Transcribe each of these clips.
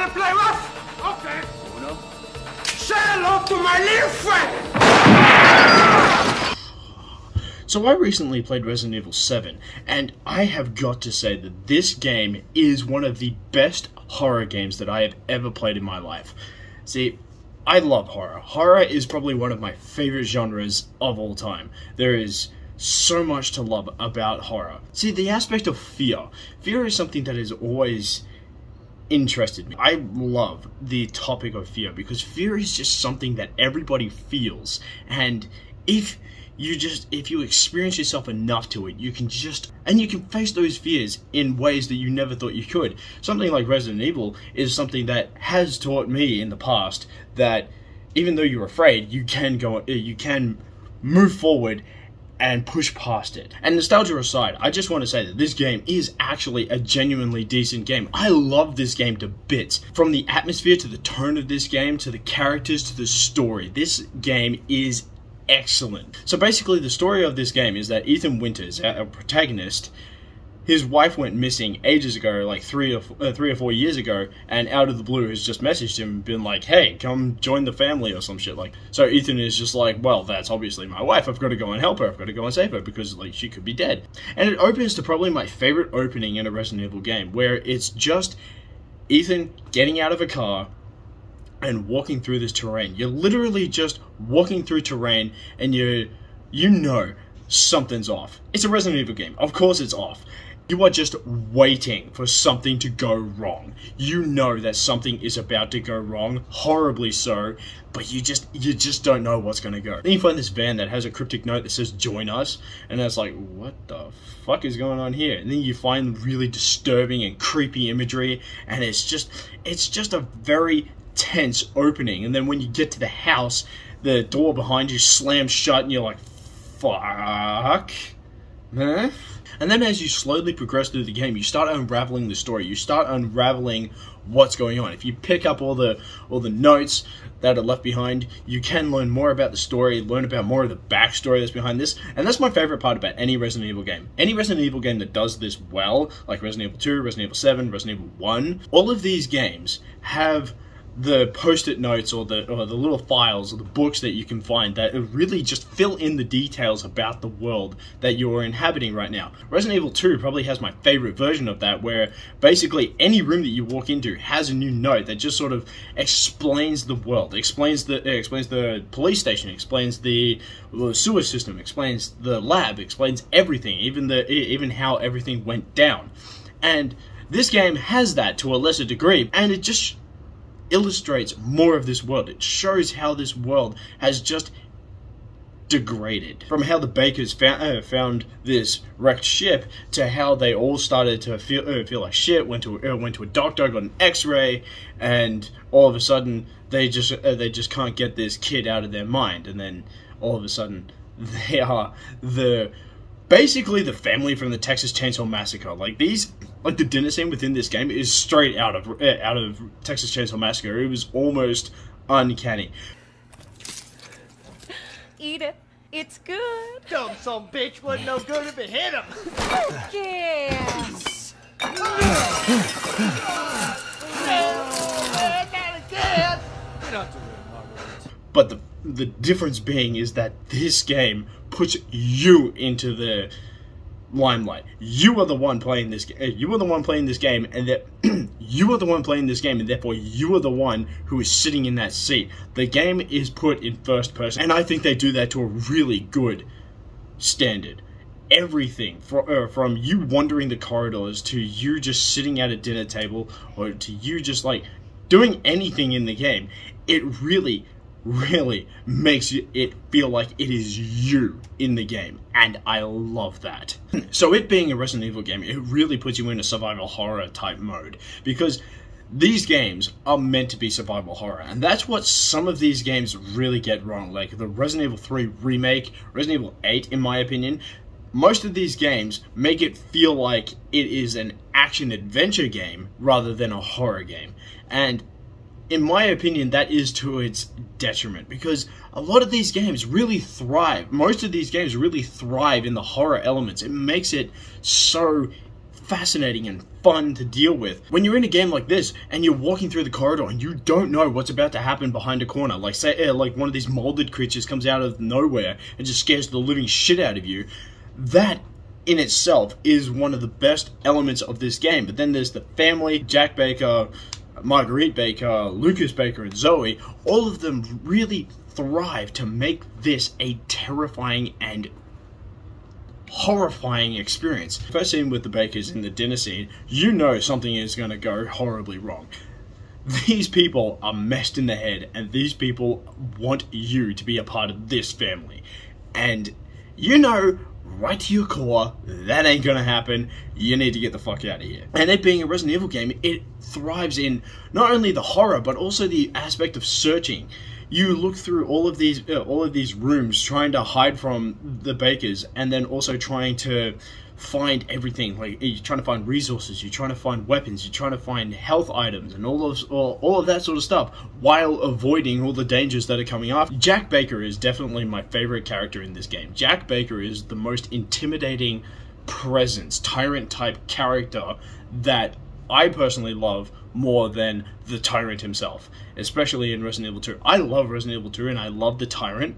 wanna play rough? Okay. Uno. Say hello to my little friend! So I recently played Resident Evil 7, and I have got to say that this game is one of the best horror games that I have ever played in my life. See, I love horror. Horror is probably one of my favorite genres of all time. There is so much to love about horror. See, the aspect of fear. Fear is something that has always interested me. I love the topic of fear because fear is just something that everybody feels, and if you experience yourself enough to it, you can face those fears in ways that you never thought you could. Something like Resident Evil is something that has taught me in the past that even though you're afraid, you can move forward and push past it. And nostalgia aside, I just want to say that this game is actually a genuinely decent game. I love this game to bits. From the atmosphere to the tone of this game, to the characters, to the story. This game is excellent. So basically the story of this game is that Ethan Winters, our protagonist, his wife went missing ages ago, like 3 or 4 years ago, and out of the blue has just messaged him and been like, hey, come join the family or some shit. Like, so Ethan is just like, well, that's obviously my wife, I've got to go and help her, I've got to go and save her, because like she could be dead. And it opens to probably my favorite opening in a Resident Evil game, where it's just Ethan getting out of a car and walking through this terrain. You're literally just walking through terrain, and you know something's off. It's a Resident Evil game. Of course it's off. You are just waiting for something to go wrong. You know that something is about to go wrong, horribly so, but you just don't know what's gonna go. Then you find this van that has a cryptic note that says "Join us," and that's like, what the fuck is going on here? And then you find really disturbing and creepy imagery, and it's just a very tense opening. And then when you get to the house, the door behind you slams shut, and you're like, fuck, huh? And then as you slowly progress through the game, you start unraveling the story. You start unraveling what's going on. If you pick up all the notes that are left behind, you can learn more about the story, learn about more of the backstory that's behind this. And that's my favorite part about any Resident Evil game. Any Resident Evil game that does this well, like Resident Evil 2, Resident Evil 7, Resident Evil 1, all of these games have the post-it notes or the little files or the books that you can find that really just fill in the details about the world that you're inhabiting right now. Resident Evil 2 probably has my favorite version of that, where basically any room that you walk into has a new note that just sort of explains the world, explains the police station, explains the sewer system, explains the lab, explains everything, even how everything went down. And this game has that to a lesser degree, and it just illustrates more of this world. It shows how this world has just degraded. From how the Bakers found this wrecked ship, to how they all started to feel like shit, went to a doctor, got an x-ray, and all of a sudden they just can't get this kid out of their mind, and then all of a sudden they are basically the family from the Texas Chainsaw Massacre. Like the dinner scene within this game is straight out of Texas Chainsaw Massacre. It was almost uncanny. Eat it. It's good. Dumb some bitch wasn't no good if it hit him. Yes. But the difference being is that this game puts you into the limelight. You are the one playing this game. You are the one playing this game, and that you are the one playing this game, and therefore you are the one who is sitting in that seat. The game is put in first person, and I think they do that to a really good standard. Everything from you wandering the corridors, to you just sitting at a dinner table, or to you just like doing anything in the game, it really makes it feel like it is you in the game, and I love that. So it being a Resident Evil game, it really puts you in a survival horror type mode, because these games are meant to be survival horror, and that's what some of these games really get wrong. Like the Resident Evil 3 remake, Resident Evil 8 in my opinion, most of these games make it feel like it is an action-adventure game rather than a horror game, and in my opinion, that is to its detriment, because a lot of these games really thrive. Most of these games really thrive in the horror elements. It makes it so fascinating and fun to deal with. When you're in a game like this and you're walking through the corridor and you don't know what's about to happen behind a corner, like say like one of these molded creatures comes out of nowhere and just scares the living shit out of you, that in itself is one of the best elements of this game. But then there's the family, Jack Baker, Marguerite Baker, Lucas Baker, and Zoe. All of them really thrive to make this a terrifying and horrifying experience. First scene with the Bakers in the dinner scene, you know something is going to go horribly wrong. These people are messed in the head, and these people want you to be a part of this family. And you know, right to your core, that ain't gonna happen. You need to get the fuck out of here. And it being a Resident Evil game, it thrives in not only the horror, but also the aspect of searching. You look through all of these rooms trying to hide from the Bakers, and then also trying to find everything. Like, you're trying to find resources, you're trying to find weapons, you're trying to find health items, and all of that sort of stuff, while avoiding all the dangers that are coming after. Jack Baker is definitely my favorite character in this game. Jack Baker is the most intimidating presence, tyrant-type character that I personally love more than the Tyrant himself, especially in Resident Evil 2. I love Resident Evil 2 and I love the Tyrant,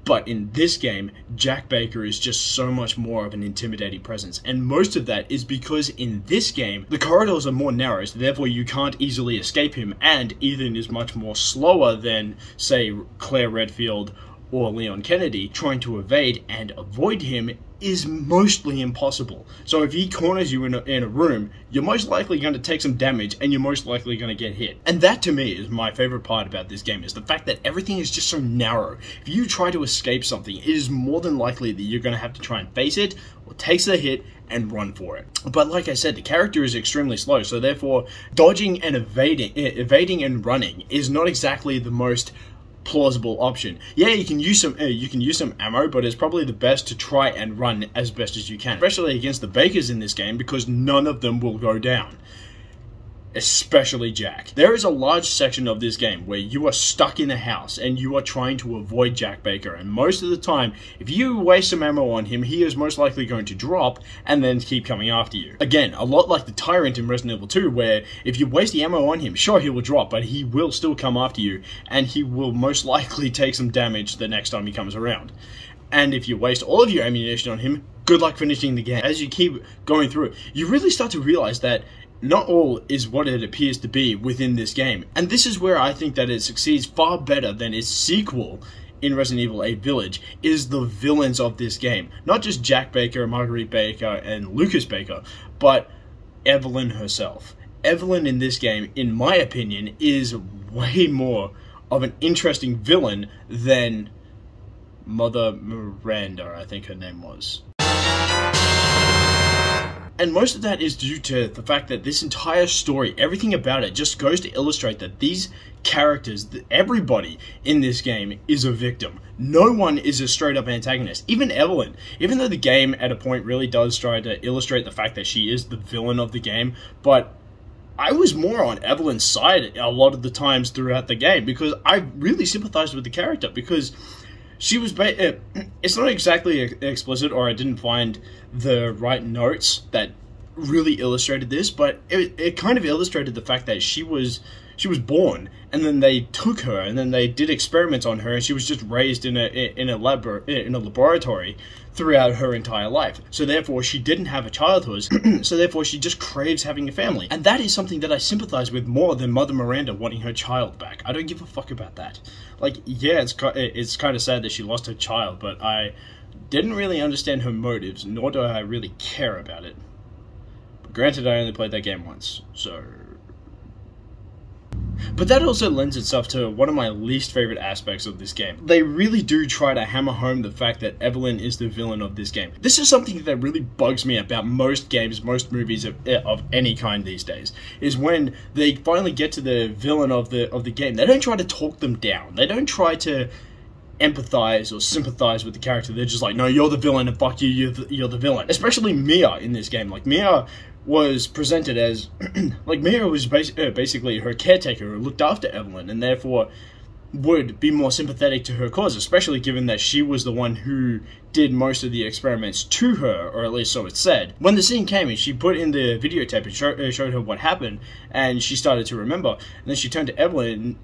but in this game, Jack Baker is just so much more of an intimidating presence, and most of that is because in this game, the corridors are more narrow, so therefore you can't easily escape him, and Ethan is much more slower than, say, Claire Redfield or Leon Kennedy. Trying to evade and avoid him is mostly impossible. So if he corners you in a room, you're most likely going to take some damage and you're most likely going to get hit. And that to me is my favorite part about this game, is the fact that everything is just so narrow. If you try to escape something, it is more than likely that you're going to have to try and face it, or take the hit and run for it. But like I said, the character is extremely slow, so therefore dodging and evading and running is not exactly the most plausible option. Yeah, you can use some ammo, but it's probably the best to try and run as best as you can, especially against the Bakers in this game, because none of them will go down, especially Jack. There is a large section of this game where you are stuck in a house and you are trying to avoid Jack Baker, and most of the time, if you waste some ammo on him, he is most likely going to drop and then keep coming after you. Again, a lot like the Tyrant in Resident Evil 2, where if you waste the ammo on him, sure, he will drop, but he will still come after you, and he will most likely take some damage the next time he comes around. And if you waste all of your ammunition on him, good luck finishing the game. As you keep going through it, you really start to realize that not all is what it appears to be within this game. And this is where I think that it succeeds far better than its sequel in Resident Evil 8 Village, is the villains of this game. Not just Jack Baker, Marguerite Baker, and Lucas Baker, but Evelyn herself. Evelyn in this game, in my opinion, is way more of an interesting villain than Mother Miranda, I think her name was. And most of that is due to the fact that this entire story, everything about it, just goes to illustrate that these characters, everybody in this game is a victim. No one is a straight up antagonist. Even Evelyn, even though the game at a point really does try to illustrate the fact that she is the villain of the game, but I was more on Evelyn's side a lot of the times throughout the game, because I really sympathized with the character, because she was, it's not exactly explicit, or I didn't find the right notes that really illustrated this, but it kind of illustrated the fact that she was born, and then they took her, and then they did experiments on her, and she was just raised in a laboratory throughout her entire life. So therefore, she didn't have a childhood, so therefore she just craves having a family. And that is something that I sympathize with more than Mother Miranda wanting her child back. I don't give a fuck about that. Like, yeah, it's kind of sad that she lost her child, but I didn't really understand her motives, nor do I really care about it. But granted, I only played that game once, so... But that also lends itself to one of my least favorite aspects of this game. They really do try to hammer home the fact that Evelyn is the villain of this game. This is something that really bugs me about most games, most movies of any kind these days, is when they finally get to the villain of the game, they don't try to talk them down. They don't try to empathize or sympathize with the character. They're just like, no, you're the villain, and fuck you, you're the villain. Especially Mia in this game. Like, Mia was presented as, like, Mia was basically her caretaker who looked after Evelyn, and therefore would be more sympathetic to her cause, especially given that she was the one who did most of the experiments to her, or at least so it said. When the scene came and she put in the videotape and showed her what happened, and she started to remember, and then she turned to Evelyn, and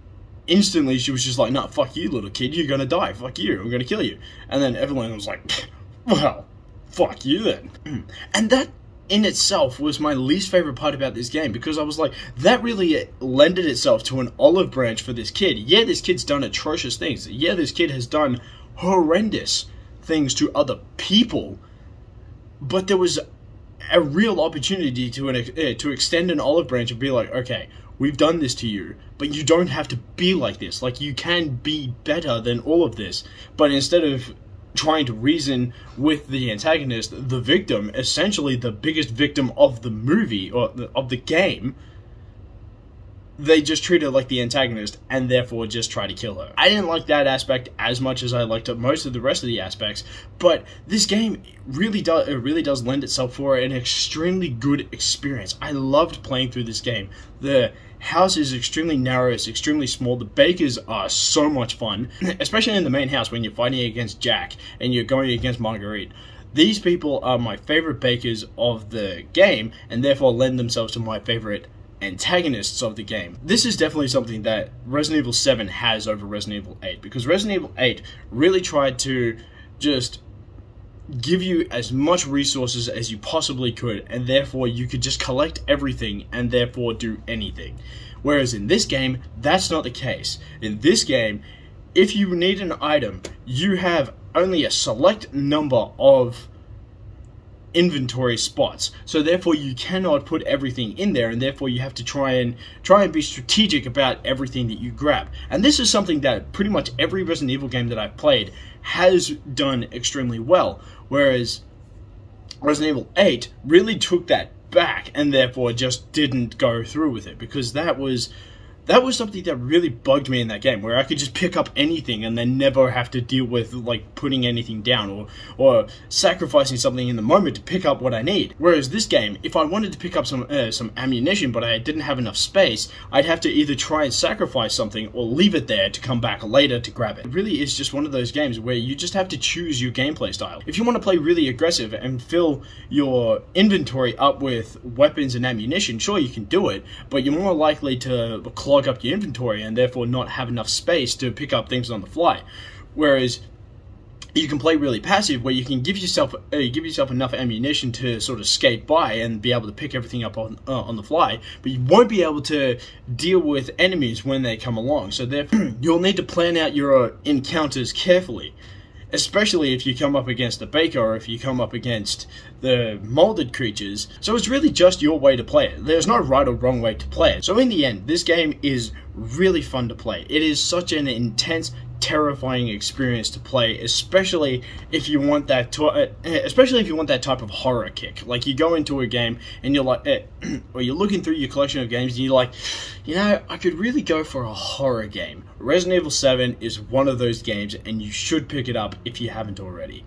instantly she was just like, "Nah, fuck you, little kid, you're gonna die, fuck you, I'm gonna kill you." And then Evelyn was like, "Well, fuck you then." And that in itself was my least favorite part about this game, because I was like, that really lended itself to an olive branch for this kid. Yeah, this kid's done atrocious things. Yeah, this kid has done horrendous things to other people, but there was a real opportunity to extend an olive branch and be like, okay, we've done this to you, but you don't have to be like this. Like, you can be better than all of this. But instead of trying to reason with the antagonist, the victim, essentially the biggest victim of the movie, or of the game, they just treat her like the antagonist and therefore just try to kill her. I didn't like that aspect as much as I liked most of the rest of the aspects, but this game really does lend itself for an extremely good experience. I loved playing through this game. The house is extremely narrow, it's extremely small, the bakers are so much fun, especially in the main house when you're fighting against Jack and you're going against Marguerite. These people are my favorite bakers of the game, and therefore lend themselves to my favorite antagonists of the game. This is definitely something that Resident Evil 7 has over Resident Evil 8, because Resident Evil 8 really tried to just give you as much resources as you possibly could, and therefore you could just collect everything and therefore do anything. Whereas in this game, that's not the case. In this game, if you need an item, you have only a select number of inventory spots, so therefore you cannot put everything in there, and therefore you have to try and be strategic about everything that you grab. And this is something that pretty much every Resident Evil game that I've played has done extremely well, whereas Resident Evil 8 really took that back and therefore just didn't go through with it, because that was something that really bugged me in that game, where I could just pick up anything and then never have to deal with, like, putting anything down or sacrificing something in the moment to pick up what I need. Whereas this game, if I wanted to pick up some ammunition but I didn't have enough space, I'd have to either try and sacrifice something or leave it there to come back later to grab it. It really is just one of those games where you just have to choose your gameplay style. If you want to play really aggressive and fill your inventory up with weapons and ammunition, sure, you can do it, but you're more likely to clog up your inventory and therefore not have enough space to pick up things on the fly. Whereas you can play really passive, where you can give yourself enough ammunition to sort of skate by and be able to pick everything up on the fly, but you won't be able to deal with enemies when they come along. So therefore you'll need to plan out your encounters carefully, especially if you come up against the baker or if you come up against the molded creatures. So it's really just your way to play it. There's no right or wrong way to play it. So in the end, this game is really fun to play. It is such an intense, terrifying experience to play, especially if you want that type of horror kick. Like, you go into a game and you're like, or you're looking through your collection of games and you're like, you know, I could really go for a horror game. Resident Evil 7 is one of those games, and you should pick it up if you haven't already.